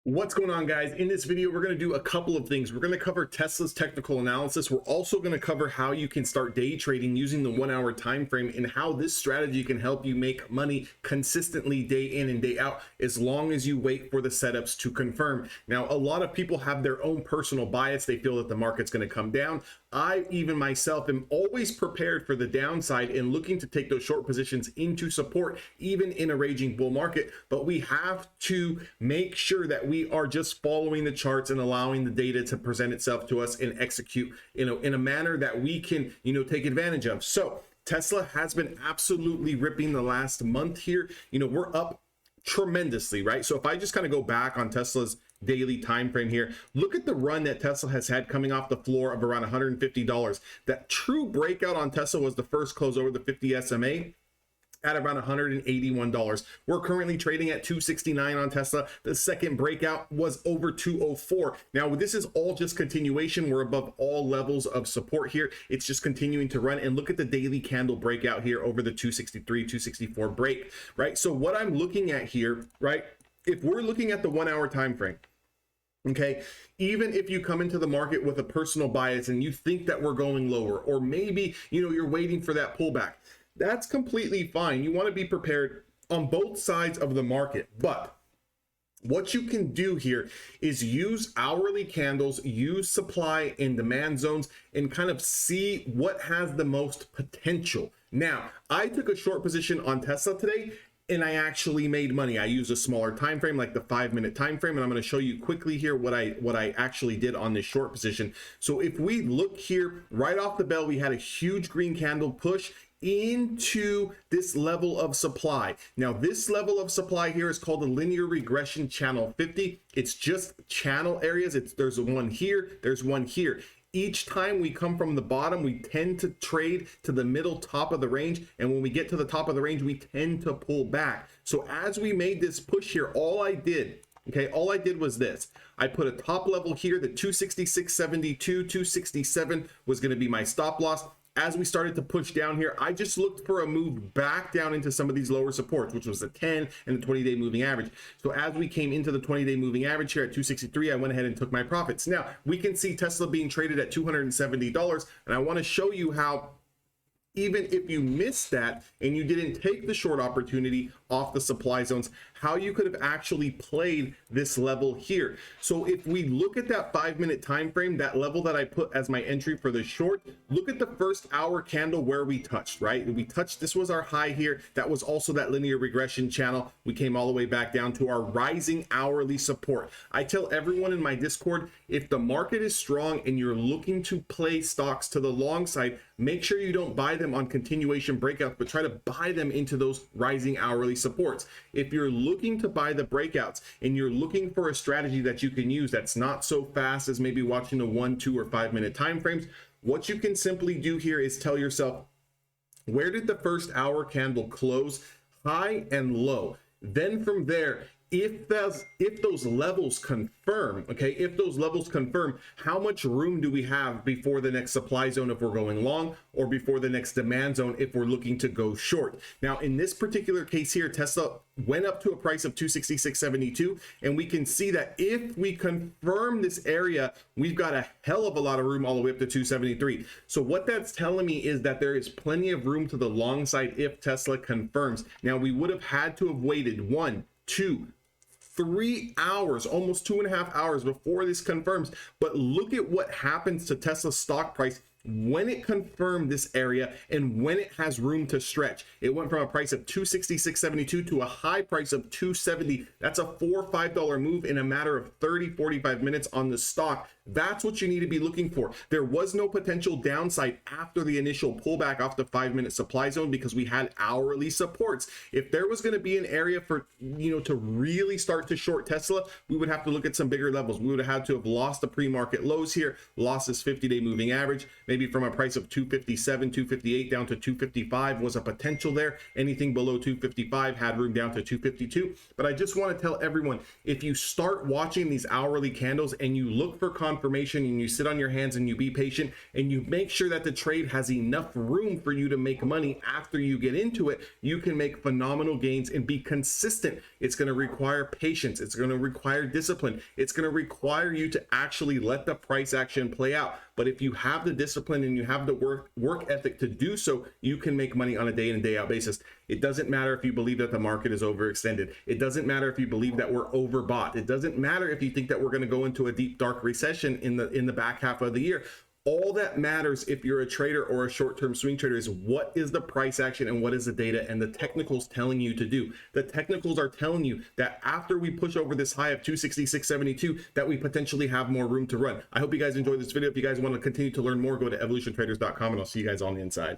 What's going on, guys? In this video, we're going to do a couple of things. We're going to cover Tesla's technical analysis. We're also going to cover how you can start day trading using the 1 hour time frame and how this strategy can help you make money consistently day in and day out as long as you wait for the setups to confirm. Now, a lot of people have their own personal bias. They feel that the market's going to come down. I, even myself, am always prepared for the downside and looking to take those short positions into support, even in a raging bull market. But we have to make sure that we are just following the charts and allowing the data to present itself to us and execute in a manner that we can take advantage of. So Tesla has been absolutely ripping the last month here. We're up tremendously, right? So if I just kind of go back on Tesla's daily time frame here, look at the run that Tesla has had coming off the floor of around $150. That true breakout on Tesla was the first close over the 50 SMA at around $181. We're currently trading at 269 on Tesla. The second breakout was over 204. Now, this is all just continuation. We're above all levels of support here. It's just continuing to run. And look at the daily candle breakout here over the 263, 264 break, right? So what I'm looking at here, right, if we're looking at the 1 hour time frame, okay, even if you come into the market with a personal bias and you think that we're going lower, or maybe you're waiting for that pullback, that's completely fine. You want to be prepared on both sides of the market. But what you can do here is use hourly candles, use supply and demand zones, and kind of see what has the most potential. Now, I took a short position on Tesla today, and I actually made money. I used a smaller time frame, like the 5-minute time frame, and I'm going to show you quickly here what I actually did on this short position. So if we look here, right off the bell, we had a huge green candle push into this level of supply. Now, this level of supply here is called the linear regression channel 50. It's just channel areas. There's one here, there's one here. Each time we come from the bottom, we tend to trade to the middle top of the range. And when we get to the top of the range, we tend to pull back. So as we made this push here, all I did was this. I put a top level here, the 266.72, 267 was going to be my stop loss. As we started to push down here, I just looked for a move back down into some of these lower supports, which was the 10 and the 20-day moving average. So as we came into the 20-day moving average here at 263, I went ahead and took my profits. Now, we can see Tesla being traded at $270, and I want to show you how even if you missed that and you didn't take the short opportunity off the supply zones, how you could have actually played this level here. So if we look at that 5-minute time frame, that level that I put as my entry for the short, look at the first hour candle where we touched, right? We touched, this was our high here. That was also that linear regression channel. We came all the way back down to our rising hourly support. I tell everyone in my Discord, if the market is strong and you're looking to play stocks to the long side, make sure you don't buy them on continuation breakouts, but try to buy them into those rising hourly supports. If you're looking to buy the breakouts and you're looking for a strategy that you can use that's not so fast as maybe watching the 1, 2, or 5-minute time frames, what you can simply do here is tell yourself, where did the first hour candle close, high and low? Then from there, if those levels confirm, okay, if those levels confirm, how much room do we have before the next supply zone if we're going long, or before the next demand zone if we're looking to go short? Now, in this particular case here, Tesla went up to a price of 266.72, and we can see that if we confirm this area, we've got a hell of a lot of room all the way up to 273. So what that's telling me is that there is plenty of room to the long side if Tesla confirms. Now, we would have had to have waited 1, 2, 3 hours, almost 2.5 hours before this confirms. But look at what happens to Tesla's stock price when it confirmed this area and when it has room to stretch. It went from a price of 266.72 to a high price of 270. That's a $4 or $5 move in a matter of 30-45 minutes on the stock. That's what you need to be looking for. There was no potential downside after the initial pullback off the 5-minute supply zone because we had hourly supports. If there was going to be an area for to really start to short Tesla, we would have to look at some bigger levels. We would have had to have lost the pre-market lows here, lost this 50-day moving average, maybe from a price of 257, 258 down to 255 was a potential there. Anything below 255 had room down to 252. But I just want to tell everyone, if you start watching these hourly candles and you look for confirmation and you sit on your hands and you be patient and you make sure that the trade has enough room for you to make money after you get into it, you can make phenomenal gains and be consistent. It's going to require patience. It's going to require discipline. It's going to require you to actually let the price action play out. But if you have the discipline and you have the work ethic to do so, you can make money on a day in and day out basis. It doesn't matter if you believe that the market is overextended. It doesn't matter if you believe that we're overbought. It doesn't matter if you think that we're going to go into a deep dark recession in the back half of the year. All that matters if you're a trader or a short-term swing trader is what is the price action and what is the data and the technicals telling you to do. The technicals are telling you that after we push over this high of 266.72, that we potentially have more room to run. I hope you guys enjoyed this video. If you guys want to continue to learn more, go to evolutiontraders.com and I'll see you guys on the inside.